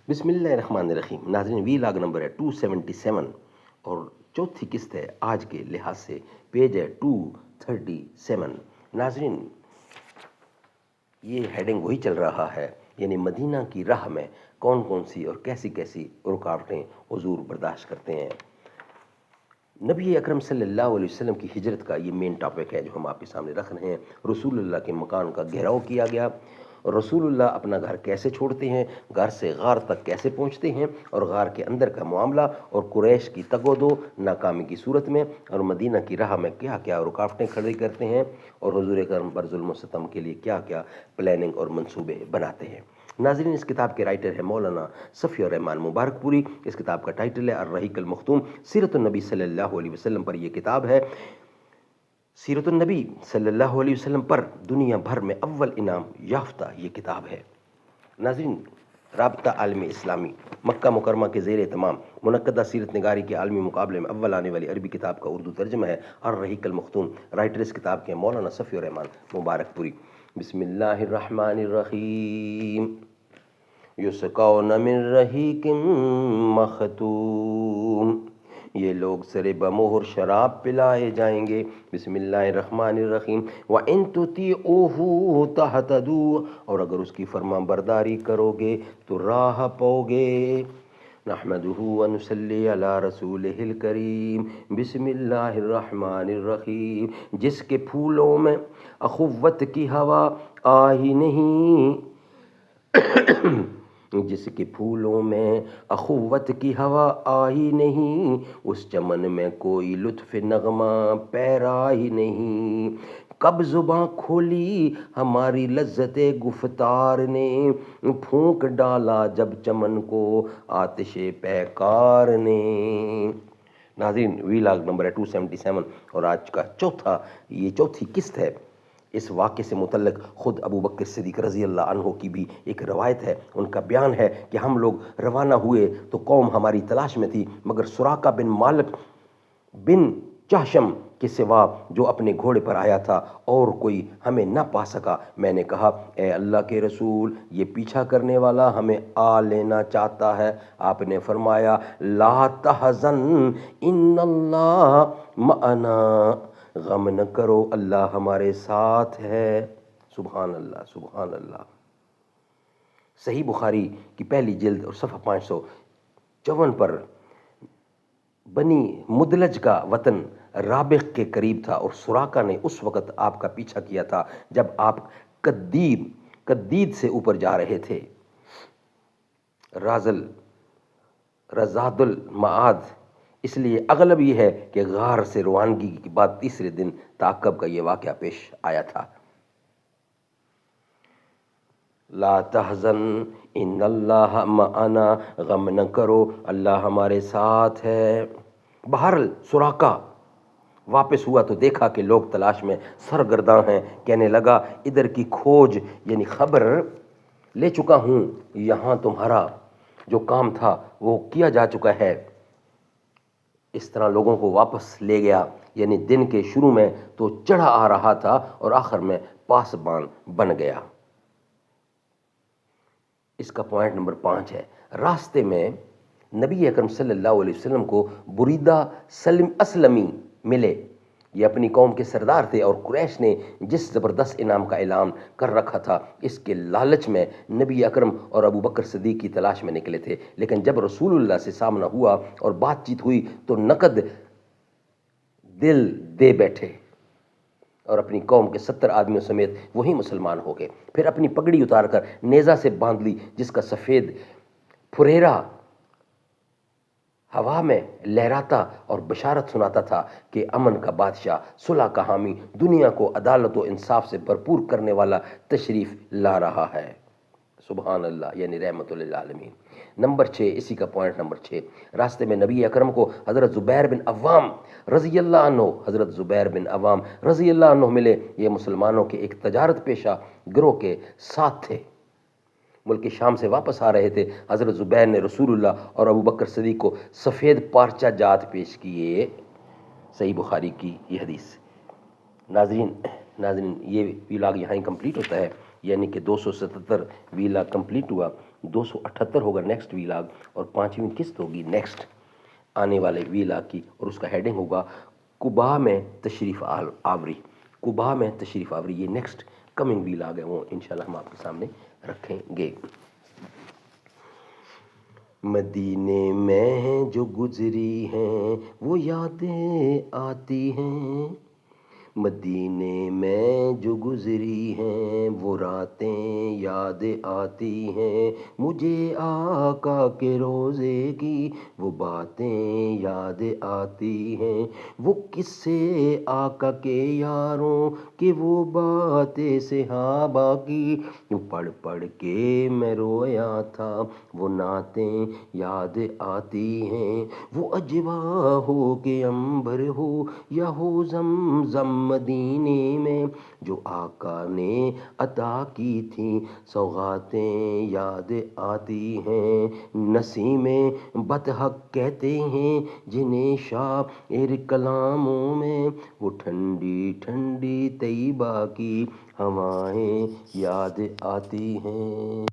بسم اللہ الرحمن الرحیم. ناظرین، وی لاگ نمبر ہے 277 اور چوتھی قسط ہے آج کے لحاظ سے. پیج ہے 237. ناظرین، یہ ہیڈنگ وہی چل رہا ہے، یعنی مدینہ کی راہ میں کون کون سی اور کیسی کیسی رکاوٹیں حضور برداشت کرتے ہیں. نبی اکرم صلی اللہ علیہ وسلم کی ہجرت کا یہ مین ٹاپک ہے جو ہم آپ کے سامنے رکھ رہے ہیں. رسول اللہ کے مکان کا گھیراؤ کیا گیا اور رسول اللہ اپنا گھر کیسے چھوڑتے ہیں، گھر سے غار تک کیسے پہنچتے ہیں، اور غار کے اندر کا معاملہ اور قریش کی تگ و دو ناکامی کی صورت میں، اور مدینہ کی راہ میں کیا کیا رکاوٹیں کھڑی کرتے ہیں، اور حضور اکرم پر ظلم و ستم کے لیے کیا کیا پلاننگ اور منصوبے بناتے ہیں. ناظرین، اس کتاب کے رائٹر ہے مولانا صفی الرحمان مبارک پوری. اس کتاب کا ٹائٹل ہے الرحیق المختوم. سیرت النبی صلی اللہ علیہ وسلم پر یہ کتاب ہے. سیرت النبی صلی اللہ علیہ وسلم پر دنیا بھر میں اول انعام یافتہ یہ کتاب ہے. ناظرین، رابطہ عالم اسلامی مکہ مکرمہ کے زیر اہتمام منعقدہ سیرت نگاری کے عالمی مقابلے میں اول آنے والی عربی کتاب کا اردو ترجمہ ہے الرحیق المختوم. رائٹر اس کتاب کے مولانا صفی الرحمان مبارک پوری. بسم اللہ الرحمن الرحیم. یسقون من رحیق مختوم. یہ لوگ سرے بمہر شراب پلائے جائیں گے. بسم اللہ الرحمن الرحیم. وَإِن تُطِيعُوهُ تَهْتَدُوا. اور اگر اس کی فرما برداری کرو گے تو راہ پاؤ گے. نحمدہ ونصلی علی رسولہ الکریم. بسم اللہ الرحمن الرحیم. جس کے پھولوں میں اخوت کی ہوا آ ہی نہیں، جس کے پھولوں میں اخوت کی ہوا آئی نہیں، اس چمن میں کوئی لطف نغمہ پیرا ہی نہیں. کب زباں کھولی ہماری لذت گفتار نے، پھونک ڈالا جب چمن کو آتش پیکار نے. ناظرین، وی لاگ نمبر ہے 277 اور آج کا چوتھی قسط ہے. اس واقعے سے متعلق خود ابو بکر صدیق رضی اللہ عنہ کی بھی ایک روایت ہے. ان کا بیان ہے کہ ہم لوگ روانہ ہوئے تو قوم ہماری تلاش میں تھی، مگر سراقہ بن مالک بن جہشم کے سوا جو اپنے گھوڑے پر آیا تھا اور کوئی ہمیں نہ پا سکا. میں نے کہا، اے اللہ کے رسول، یہ پیچھا کرنے والا ہمیں آ لینا چاہتا ہے. آپ نے فرمایا، لا تحزن ان اللہ معنا. غم نہ کرو، اللہ ہمارے ساتھ ہے. سبحان اللہ، سبحان اللہ. صحیح بخاری کی پہلی جلد اور صفحہ 554 پر بنی مدلج کا وطن رابغ کے قریب تھا اور سراقہ نے اس وقت آپ کا پیچھا کیا تھا جب آپ قدید سے اوپر جا رہے تھے. رزاد المعاد. اس لیے اغلب یہ ہے کہ غار سے روانگی کے بعد تیسرے دن تعقب کا یہ واقعہ پیش آیا تھا. لا تحزن ان اللہ معنا. غم نہ کرو، اللہ ہمارے ساتھ ہے. بہرحال سراقہ واپس ہوا تو دیکھا کہ لوگ تلاش میں سرگرداں ہیں. کہنے لگا، ادھر کی کھوج یعنی خبر لے چکا ہوں، یہاں تمہارا جو کام تھا وہ کیا جا چکا ہے. اس طرح لوگوں کو واپس لے گیا. یعنی دن کے شروع میں تو چڑھا آ رہا تھا اور آخر میں پاسبان بن گیا. اس کا پوائنٹ نمبر 5 ہے. راستے میں نبی اکرم صلی اللہ علیہ وسلم کو بریدہ اسلمی ملے. یہ اپنی قوم کے سردار تھے اور قریش نے جس زبردست انعام کا اعلان کر رکھا تھا اس کے لالچ میں نبی اکرم اور ابو بکر صدیق کی تلاش میں نکلے تھے. لیکن جب رسول اللہ سے سامنا ہوا اور بات چیت ہوئی تو نقد دل دے بیٹھے اور اپنی قوم کے 70 آدمیوں سمیت وہی مسلمان ہو گئے. پھر اپنی پگڑی اتار کر نیزہ سے باندھ لی جس کا سفید پھریرا ہوا میں لہراتا اور بشارت سناتا تھا کہ امن کا بادشاہ، صلح کا حامی، دنیا کو عدالت و انصاف سے بھرپور کرنے والا تشریف لا رہا ہے. سبحان اللہ، یعنی رحمت للعالمین. نمبر 6، اسی کا پوائنٹ نمبر 6. راستے میں نبی اکرم کو حضرت زبیر بن عوام رضی اللہ عنہ ملے. یہ مسلمانوں کے ایک تجارت پیشہ گروہ کے ساتھ تھے. ملک شام سے واپس آ رہے تھے. حضرت زبیر نے رسول اللہ اور ابو بکر صدیق کو سفید پارچہ جات پیش کیے. صحیح بخاری کی یہ حدیث. ناظرین، یہ ویلاگ یہاں ہی کمپلیٹ ہوتا ہے، یعنی کہ 277 ویلاگ کمپلیٹ ہوا. 278 ہوگا نیکسٹ ویلاگ، اور 5ویں قسط ہوگی نیکسٹ آنے والے ویلاگ کی، اور اس کا ہیڈنگ ہوگا قباء میں تشریف آوری، قباء میں تشریف آوری۔ یہ نیکسٹ کمنگ ویلاگ ہے، وہ انشاءاللہ ہم آپ کے سامنے رکھیں گے۔ مدینے میں جو گزری ہیں وہ یادیں آتی ہیں، مدینے میں جو گزری ہیں وہ راتیں یاد آتی ہیں، مجھے آقا کے روزے کی وہ باتیں یاد آتی ہیں، وہ قصے آقا کے یاروں کہ وہ باتیں صحابہ کی، پڑھ پڑھ کے میں رویا تھا وہ نعتیں یاد آتی ہیں، وہ اجوا ہو کہ عنبر ہو یا ہو زمزم مدینے میں، جو آقا نے عطا کی تھی سوغاتیں یاد آتی ہیں، نسیم بطحق کہتے ہیں جنہیں شاعر کلاموں میں، وہ ٹھنڈی ٹھنڈی طیبہ کی ہوائیں یاد آتی ہیں۔